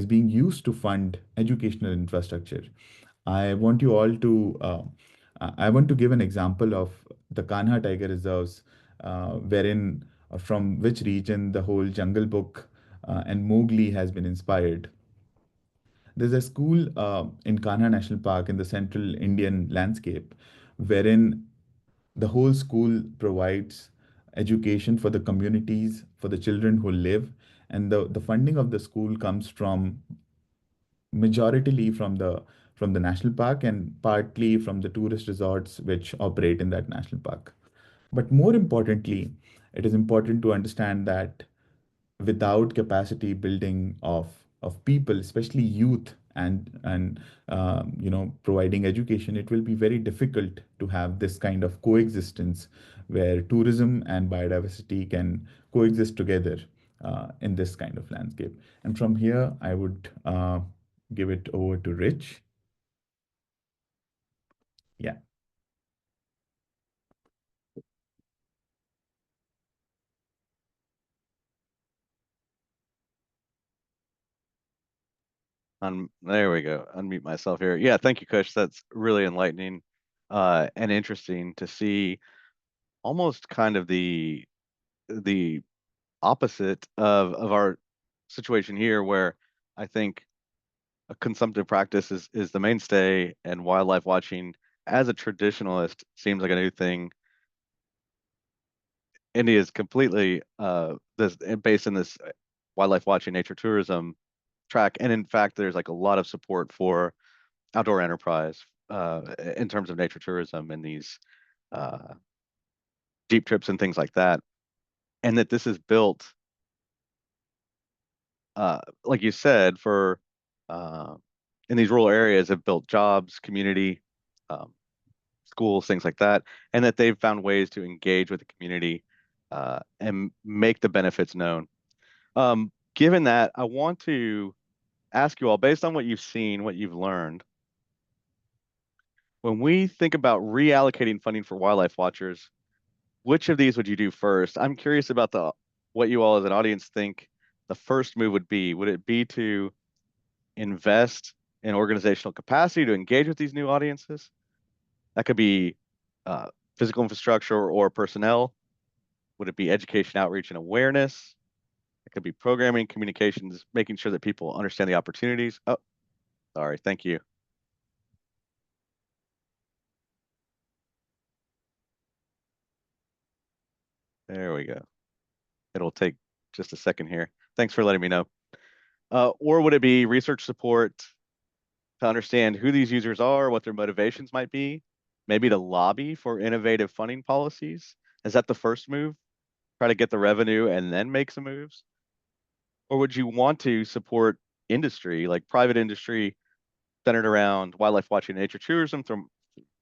used to fund educational infrastructure. I want you all to I want to give an example of the Kanha Tiger Reserves, wherein from which region the whole Jungle Book and Mowgli has been inspired. There's a school in Kanha National Park in the central Indian landscape, wherein the whole school provides education for the communities, for the children who live, and the funding of the school comes from majoritarily from the national park and partly from the tourist resorts which operate in that national park. But more importantly, it is important to understand that without capacity building of people, especially youth, and providing education, it will be very difficult to have this kind of coexistence where tourism and biodiversity can coexist together in this kind of landscape. And from here, I would give it over to Rich. Yeah. There we go. Unmute myself here. Yeah, thank you, Kush. That's really enlightening and interesting to see almost kind of the opposite of our situation here, where I think a consumptive practice is the mainstay and wildlife watching as a traditionalist, seems like a new thing. India is completely based in this wildlife watching, nature tourism track, and in fact, there's like a lot of support for outdoor enterprise in terms of nature tourism and these uh, jeep trips and things like that, and that this is built, like you said, for uh, in these rural areas, have built jobs, community, um, schools, things like that, and that they've found ways to engage with the community and make the benefits known. Given that, I want to ask you all, based on what you've seen, what you've learned, when we think about reallocating funding for wildlife watchers, which of these would you do first? I'm curious about what you all as an audience think the first move would be. Would it be to invest in organizational capacity to engage with these new audiences? That could be uh, physical infrastructure or personnel. Would it be education, outreach, and awareness? It could be programming, communications, making sure that people understand the opportunities. Oh, sorry. Thank you. There we go. It'll take just a second here. Thanks for letting me know. Or would it be research support to understand who these users are, what their motivations might be, maybe to lobby for innovative funding policies? Is that the first move? Try to get the revenue and then make some moves? Or would you want to support industry, like private industry centered around wildlife watching, nature tourism, from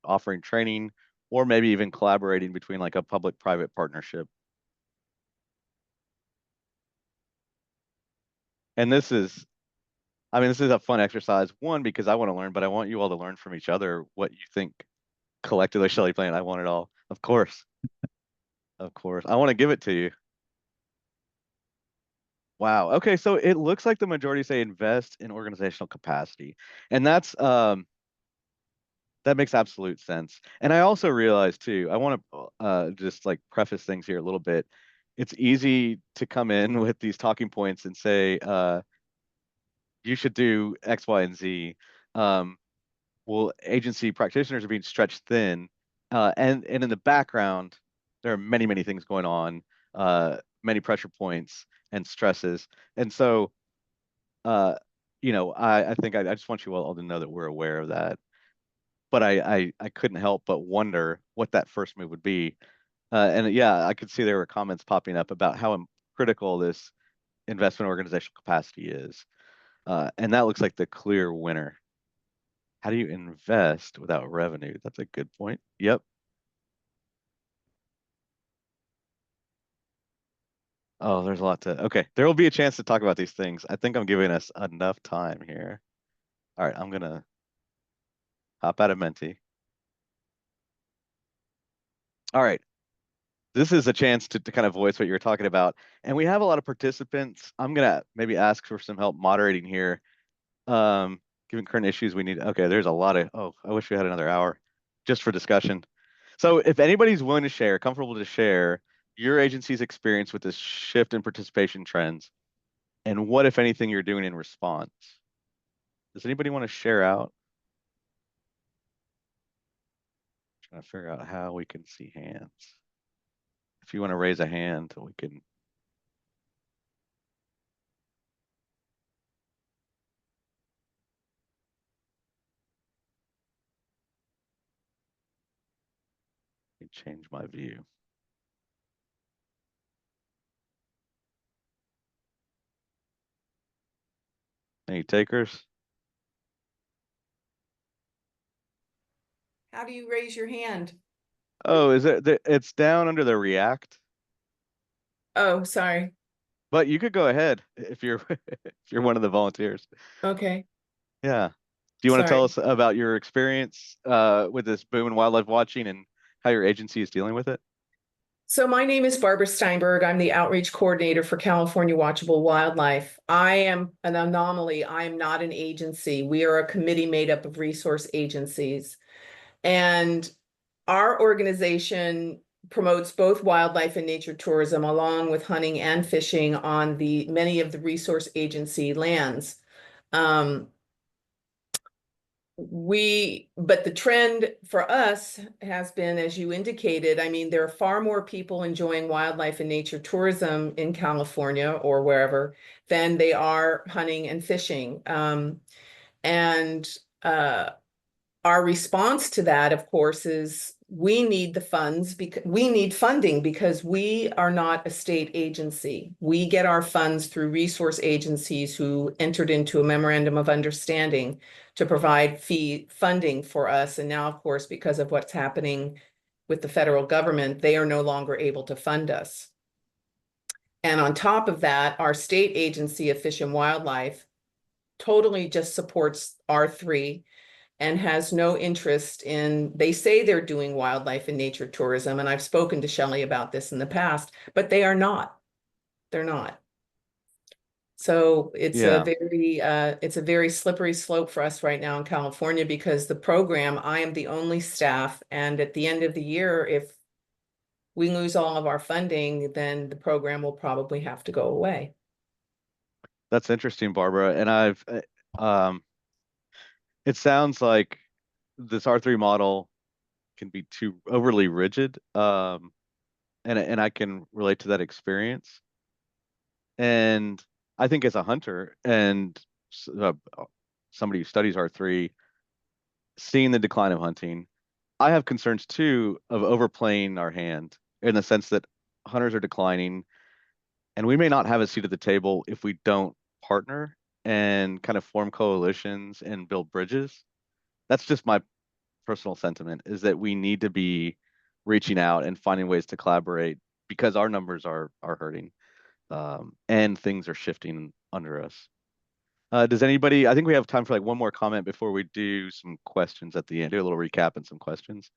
offering training, or maybe even collaborating between like a public-private partnership? And this is, I mean, this is a fun exercise, one, because I want to learn, but I want you all to learn from each other what you think collectively. Shelley playing, I want it all. Of course. Of course. I want to give it to you. Wow. Okay, so it looks like the majority say invest in organizational capacity. And that makes absolute sense. And I also realize too, I want to just like preface things here a little bit. It's easy to come in with these talking points and say, you should do X, Y, and Z. Well, agency practitioners are being stretched thin, and in the background, there are many, many things going on, many pressure points and stresses, and so, uh, I think I just want you all to know that we're aware of that. But I couldn't help but wonder what that first move would be, and yeah, I could see there were comments popping up about how critical this investment organizational capacity is, and that looks like the clear winner. How do you invest without revenue? That's a good point. Yep. Oh, there's a lot to, okay. There will be a chance to talk about these things. I think I'm giving us enough time here. All right, I'm gonna hop out of Menti. All right, this is a chance to kind of voice what you're talking about. And we have a lot of participants. I'm gonna maybe ask for some help moderating here. Given current issues, we need, okay, there's a lot of, oh, I wish we had another hour just for discussion. So if anybody's willing to share, comfortable to share your agency's experience with this shift in participation trends, and what, if anything, you're doing in response. Does anybody want to share out? Trying to figure out how we can see hands. If you want to raise a hand, we can. Change my view. Any takers? How do you raise your hand? Oh, is it? It's down under the react. Oh, sorry. But you could go ahead if you're if you're one of the volunteers. Okay. Yeah. Do you want to tell Sorry. us about your experience with this boom in wildlife watching and how your agency is dealing with it? So my name is Barbara Steinberg. I'm the outreach coordinator for California Watchable Wildlife. I am an anomaly. I am not an agency. We are a committee made up of resource agencies. And our organization promotes both wildlife and nature tourism along with hunting and fishing on many of the resource agency lands. but the trend for us has been, as you indicated, I mean, there are far more people enjoying wildlife and nature tourism in California or wherever than they are hunting and fishing. And our response to that, of course, is we need the funds because we need funding because we are not a state agency. We get our funds through resource agencies who entered into a memorandum of understanding to provide funding for us. And now, of course, because of what's happening with the federal government, they are no longer able to fund us. And on top of that, our state agency of Fish and Wildlife totally just supports R3 and has no interest in, they say they're doing wildlife and nature tourism, and I've spoken to Shelley about this in the past, but they are not. They're not. So it's Yeah. a very slippery slope for us right now in California because the program, I am the only staff, and at the end of the year, if we lose all of our funding, then the program will probably have to go away. That's interesting, Barbara. And it sounds like this R3 model can be too overly rigid. And I can relate to that experience. And I think as a hunter and somebody who studies R3, seeing the decline of hunting, I have concerns too of overplaying our hand in the sense that hunters are declining, and we may not have a seat at the table if we don't partner and kind of form coalitions and build bridges. That's just my personal sentiment, is that we need to be reaching out and finding ways to collaborate because our numbers are hurting, and things are shifting under us. Does anybody, I think we have time for like one more comment before we do some questions at the end, do a little recap and some questions.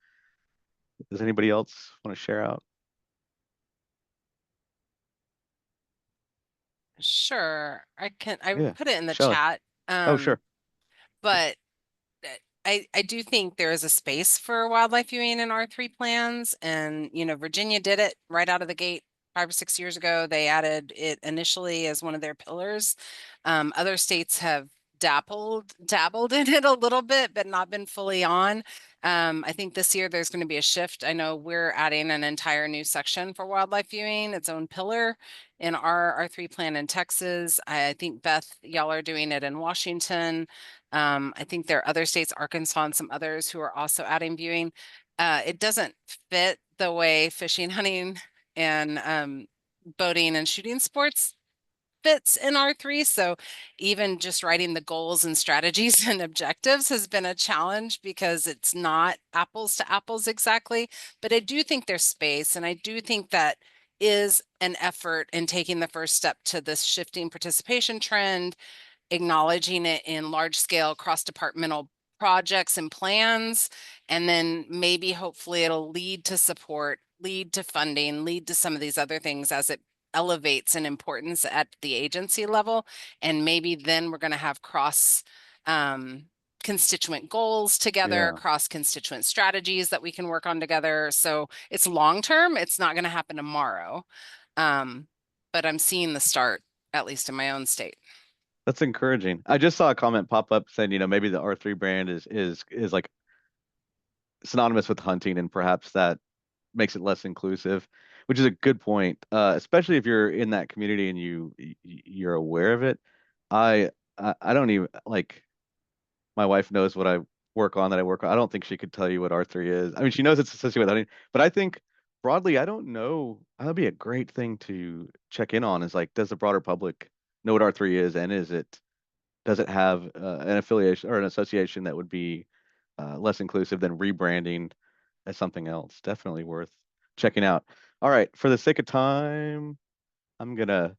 Does anybody else want to share out? Sure, I Yeah, put it in the Shelley. chat. Oh, sure. But I do think there is a space for wildlife viewing in R3 plans, and Virginia did it right out of the gate 5 or 6 years ago. They added it initially as one of their pillars. Other states have dabbled in it a little bit, but not been fully on. I think this year there's going to be a shift. I know we're adding an entire new section for wildlife viewing, its own pillar in our R3 plan in Texas. I think Beth, y'all are doing it in Washington. I think there are other states, Arkansas and some others, who are also adding viewing. It doesn't fit the way fishing, hunting, and boating and shooting sports fits in R3. So even just writing the goals and strategies and objectives has been a challenge because it's not apples to apples exactly. But I do think there's space, and I do think that is an effort in taking the first step to this shifting participation trend, acknowledging it in large scale cross-departmental projects and plans, and then maybe hopefully it'll lead to support, lead to funding, lead to some of these other things as it elevates in importance at the agency level. And maybe then we're going to have cross constituent goals together, Yeah. cross constituent strategies that we can work on together. So it's long term, it's not going to happen tomorrow. But I'm seeing the start, at least in my own state. That's encouraging. I just saw a comment pop up saying, maybe the R3 brand is like synonymous with hunting, and perhaps that makes it less inclusive, which is a good point. Especially if you're in that community and you're aware of it. I don't even like, my wife knows what I work on, that I work on. I don't think she could tell you what R3 is. I mean, she knows it's associated with hunting, but I think broadly, I don't know. That'd be a great thing to check in on, is like, does the broader public know what R3 is, and does it have an affiliation or an association that would be less inclusive than rebranding as something else? Definitely worth checking out. All right, for the sake of time, I'm gonna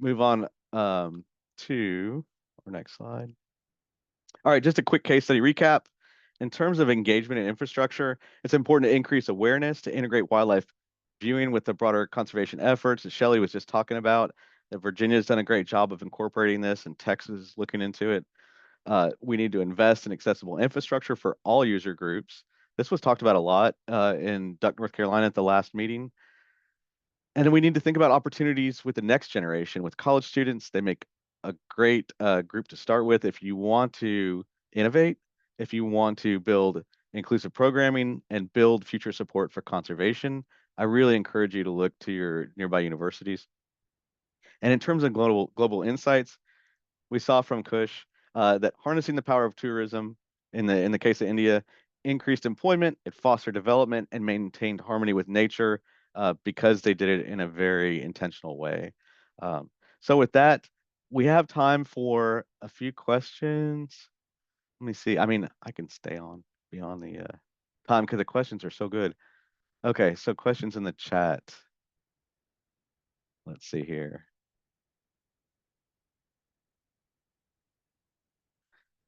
move on to our next slide. All right, just a quick case study recap. In terms of engagement and infrastructure, it's important to increase awareness to integrate wildlife viewing with the broader conservation efforts that Shelley was just talking about. That Virginia's done a great job of incorporating this, and Texas is looking into it. We need to invest in accessible infrastructure for all user groups. This was talked about a lot in North Carolina at the last meeting. And then we need to think about opportunities with the next generation, with college students. They make a great group to start with if you want to innovate. if you want to build inclusive programming and build future support for conservation, I really encourage you to look to your nearby universities. And in terms of global insights, we saw from Kush that harnessing the power of tourism in the case of India increased employment, it fostered development, and maintained harmony with nature because they did it in a very intentional way. So with that, we have time for a few questions. Let me see. I mean, I can stay on beyond the time because the questions are so good. Okay, so questions in the chat. Let's see here.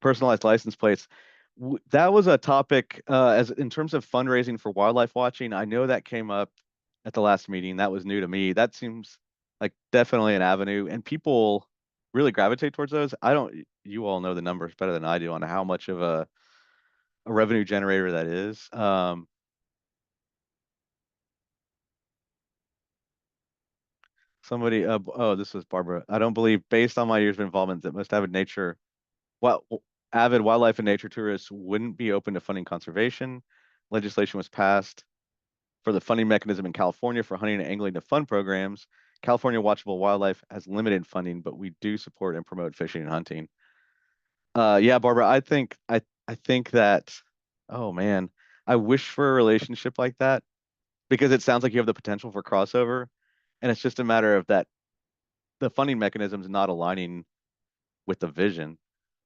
Personalized license plates. That was a topic as in terms of fundraising for wildlife watching. I know that came up at the last meeting. That was new to me. That seems like definitely an avenue, and people really gravitate towards those. I don't. You all know the numbers better than I do on how much of a revenue generator that is. Somebody, oh, this was Barbara. I don't believe, based on my years of involvement, that most avid wildlife and nature tourists wouldn't be open to funding conservation. Legislation was passed for the funding mechanism in California for hunting and angling to fund programs. California Watchable Wildlife has limited funding, but we do support and promote fishing and hunting. Yeah, Barbara, I think that, oh man, I wish for a relationship like that because it sounds like you have the potential for crossover, and it's just a matter of that the funding mechanisms not aligning with the vision.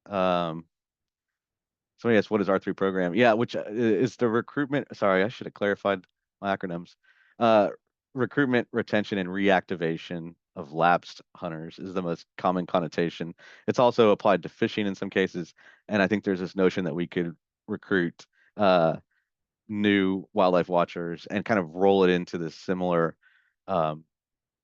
So yes, what is R3 program? Yeah, which is the recruitment. Sorry, I should have clarified my acronyms. Recruitment, retention, and reactivation of lapsed hunters is the most common connotation. It's also applied to fishing in some cases, and I think there's this notion that we could recruit new wildlife watchers and kind of roll it into this similar um,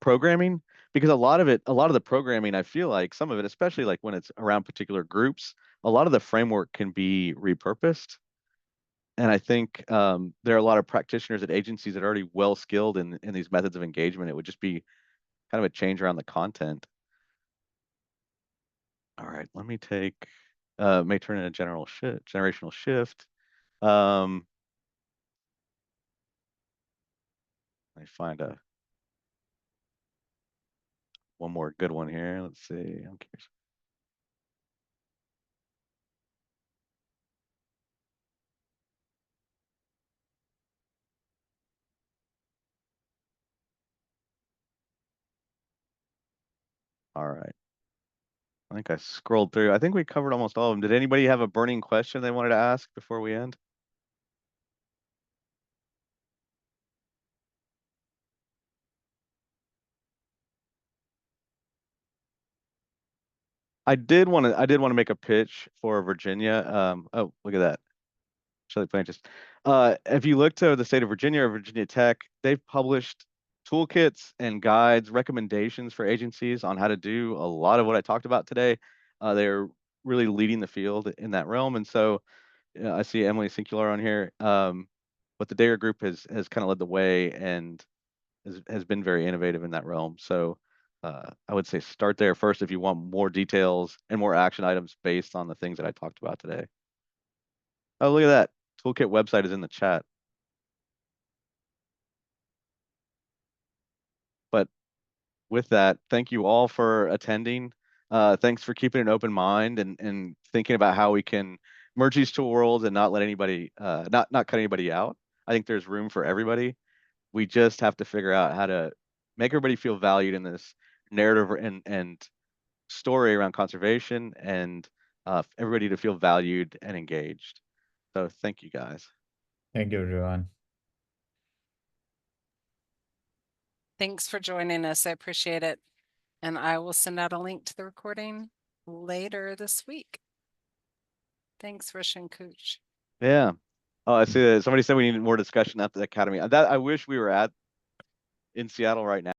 programming because a lot of the programming, I feel like some of it, especially like when it's around particular groups, a lot of the framework can be repurposed. And I think there are a lot of practitioners at agencies that are already well skilled in these methods of engagement. It would just be kind of a change around the content. All right, let me take may turn in a generational shift. Let me find one more good one here. Let's see. I'm curious. All right. I think I scrolled through. I think we covered almost all of them. Did anybody have a burning question they wanted to ask before we end? I did want to make a pitch for Virginia. Oh, look at that. Shelley Plantis. If you look to the state of Virginia or Virginia Tech, they've published toolkits and guides, recommendations for agencies on how to do a lot of what I talked about today. They're really leading the field in that realm. And so I see Emily Sincular on here. But the Dare Group has kind of led the way and has been very innovative in that realm. So I would say start there first if you want more details and more action items based on the things that I talked about today. Oh, look at that. Toolkit website is in the chat. But with that, thank you all for attending. Thanks for keeping an open mind and thinking about how we can merge these two worlds and not let anybody, not cut anybody out. I think there's room for everybody. We just have to figure out how to make everybody feel valued in this narrative and story around conservation and everybody to feel valued and engaged. So thank you guys. Thank you, everyone. Thanks for joining us. I appreciate it. And I will send out a link to the recording later this week. Thanks, Rish and Kush. Yeah. Oh, I see that somebody said we need more discussion at the academy. That I wish we were in Seattle right now.